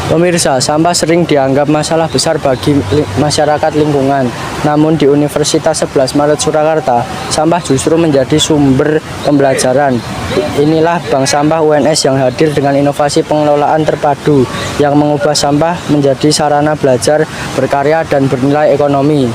Pemirsa, sampah sering dianggap masalah besar bagi masyarakat lingkungan. Namun di Universitas 11 Maret Surakarta, sampah justru menjadi sumber pembelajaran. Inilah Bank Sampah UNS yang hadir dengan inovasi pengelolaan terpadu yang mengubah sampah menjadi sarana belajar, berkarya, dan bernilai ekonomi.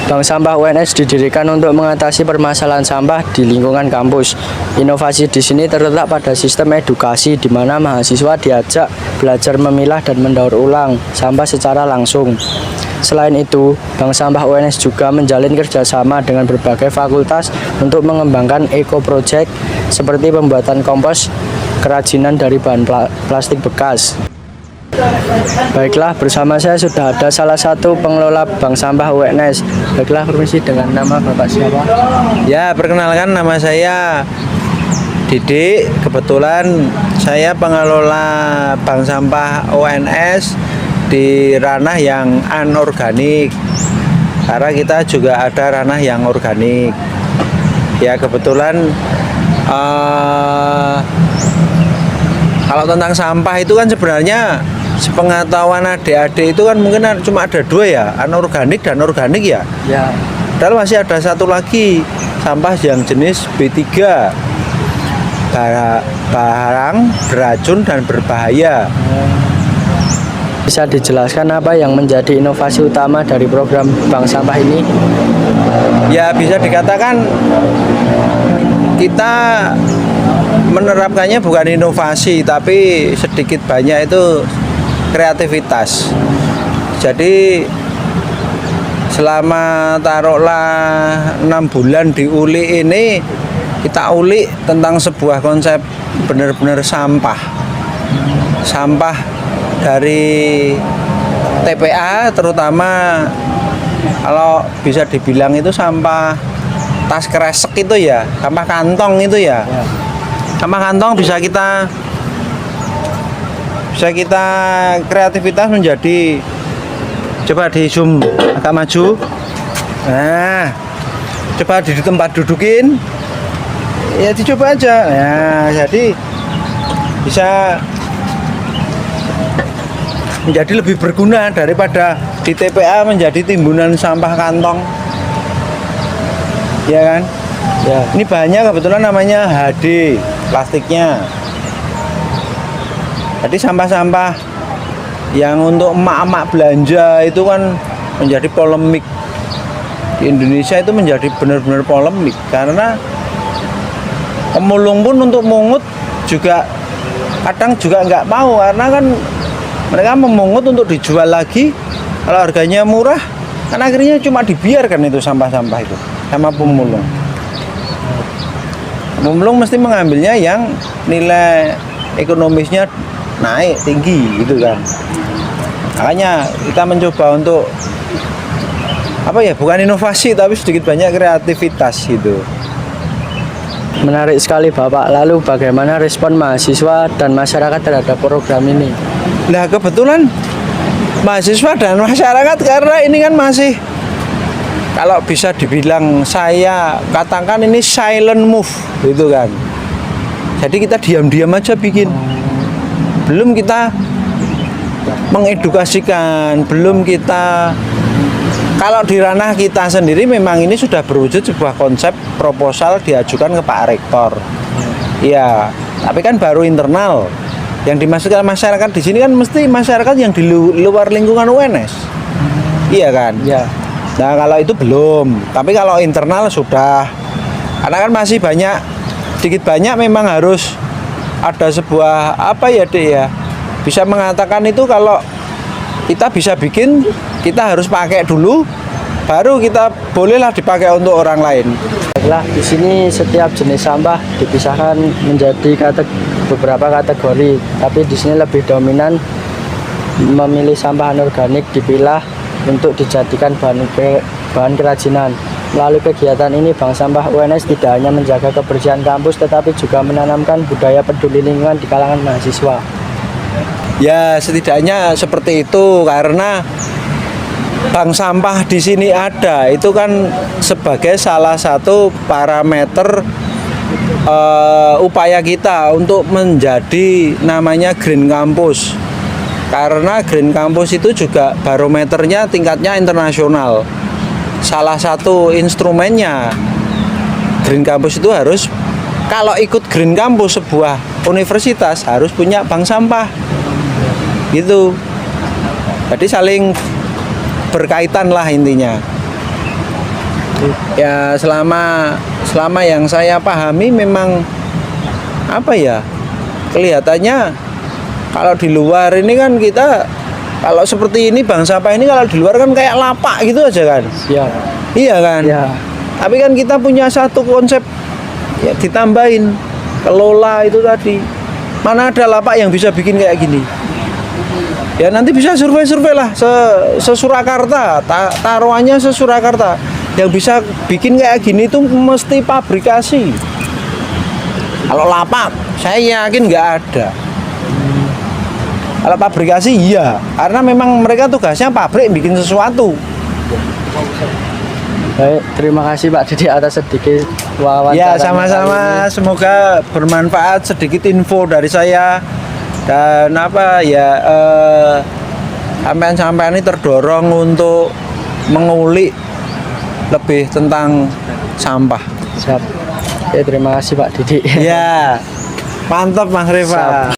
Bank Sampah UNS didirikan untuk mengatasi permasalahan sampah di lingkungan kampus. Inovasi di sini terletak pada sistem edukasi di mana mahasiswa diajak belajar memilah dan mendaur ulang sampah secara langsung. Selain itu, Bank Sampah UNS juga menjalin kerjasama dengan berbagai fakultas untuk mengembangkan eco-project seperti pembuatan kompos kerajinan dari bahan plastik bekas. Baiklah, bersama saya sudah ada salah satu pengelola Bank Sampah UNS. Baiklah, permisi, dengan nama Bapak siapa? Ya, perkenalkan, nama saya Didik. Kebetulan saya pengelola Bank Sampah UNS di ranah yang anorganik. Karena kita juga ada ranah yang organik. Ya, kebetulan kalau tentang sampah itu kan sebenarnya sepengetahuan adik-adik itu kan mungkin cuma ada dua ya, anorganik dan organik ya. Ya. Padahal masih ada satu lagi, sampah yang jenis B3, barang beracun dan berbahaya. Bisa dijelaskan apa yang menjadi inovasi utama dari program Bank Sampah ini? Ya, bisa dikatakan kita menerapkannya bukan inovasi, tapi sedikit banyak itu kreativitas. Jadi selama taruhlah 6 bulan diulik ini, kita ulik tentang sebuah konsep benar-benar sampah dari TPA, terutama kalau bisa dibilang itu sampah tas kresek itu ya, sampah kantong itu ya. Sampah kantong bisa kita kreativitas menjadi, coba di zoom agak maju. Nah, coba di tempat dudukin, ya dicoba aja. Nah, jadi bisa menjadi lebih berguna daripada di TPA menjadi timbunan sampah kantong, ya kan? Ya, ini bahannya kebetulan namanya HD plastiknya. Jadi sampah-sampah yang untuk emak-emak belanja itu kan menjadi polemik. Di Indonesia itu menjadi benar-benar polemik karena pemulung pun untuk mungut juga kadang juga nggak mau, karena kan mereka memungut untuk dijual lagi. Kalau harganya murah kan akhirnya cuma dibiarkan itu sampah-sampah itu sama pemulung. Pemulung mesti mengambilnya yang nilai ekonomisnya naik tinggi gitu kan. Makanya kita mencoba untuk bukan inovasi tapi sedikit banyak kreativitas gitu. Menarik sekali Bapak. Lalu bagaimana respon mahasiswa dan masyarakat terhadap program ini? Nah, kebetulan mahasiswa dan masyarakat karena ini kan masih, kalau bisa dibilang saya katakan ini silent move gitu kan. Jadi kita diam-diam aja bikin. Belum kita mengedukasikan, belum kita, kalau di ranah kita sendiri memang ini sudah berwujud sebuah konsep proposal diajukan ke Pak Rektor. Iya, tapi kan baru internal. Yang dimaksudkan masyarakat di sini kan mesti masyarakat yang di luar lingkungan UNS. Iya kan? Ya. Nah, kalau itu belum, tapi kalau internal sudah. Karena kan masih banyak, sedikit banyak memang harus ada sebuah bisa mengatakan itu kalau kita bisa bikin, kita harus pakai dulu, baru kita bolehlah dipakai untuk orang lain. Baiklah, di sini setiap jenis sampah dipisahkan menjadi beberapa kategori, tapi di sini lebih dominan memilih sampah anorganik dipilah untuk dijadikan bahan kerajinan. Melalui kegiatan ini, Bank Sampah UNS tidak hanya menjaga kebersihan kampus, tetapi juga menanamkan budaya peduli lingkungan di kalangan mahasiswa. Ya, setidaknya seperti itu, karena bank sampah di sini ada, itu kan sebagai salah satu parameter upaya kita untuk menjadi namanya Green Campus. Karena Green Campus itu juga barometernya tingkatnya internasional. Salah satu instrumennya Green Campus itu harus, kalau ikut Green Campus sebuah universitas harus punya bank sampah. Gitu. Jadi saling berkaitan lah intinya. Ya selama yang saya pahami memang apa ya, kelihatannya kalau di luar ini kan kita, kalau seperti ini bank sampah ini kalau di luar kan kayak lapak gitu aja kan. Ya. Iya kan. Ya. Tapi kan kita punya satu konsep ya, ditambahin kelola itu tadi. Mana ada lapak yang bisa bikin kayak gini? Ya nanti bisa survei lah se Surakarta, taruhannya se Surakarta. Yang bisa bikin kayak gini itu mesti pabrikasi. Kalau lapak saya yakin nggak ada. Kalau pabrikasi iya, karena memang mereka tugasnya pabrik bikin sesuatu. Baik, terima kasih Pak Didi atas sedikit wawancara. Ya sama-sama, semoga bermanfaat sedikit info dari saya. Dan apa ya, sampean-sampean ini terdorong untuk mengulik lebih tentang sampah. Siap. Oke, terima kasih Pak Didi. Ya, mantap Mas Reva.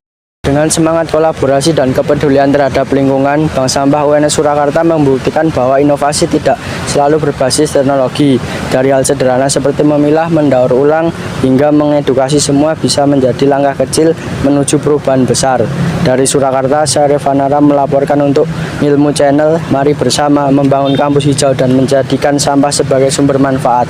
Dengan semangat kolaborasi dan kepedulian terhadap lingkungan, Bank Sampah UNS Surakarta membuktikan bahwa inovasi tidak selalu berbasis teknologi. Dari hal sederhana seperti memilah, mendaur ulang, hingga mengedukasi, semua bisa menjadi langkah kecil menuju perubahan besar. Dari Surakarta, saya Revanara melaporkan untuk Ilmu Channel. Mari bersama membangun kampus hijau dan menjadikan sampah sebagai sumber manfaat.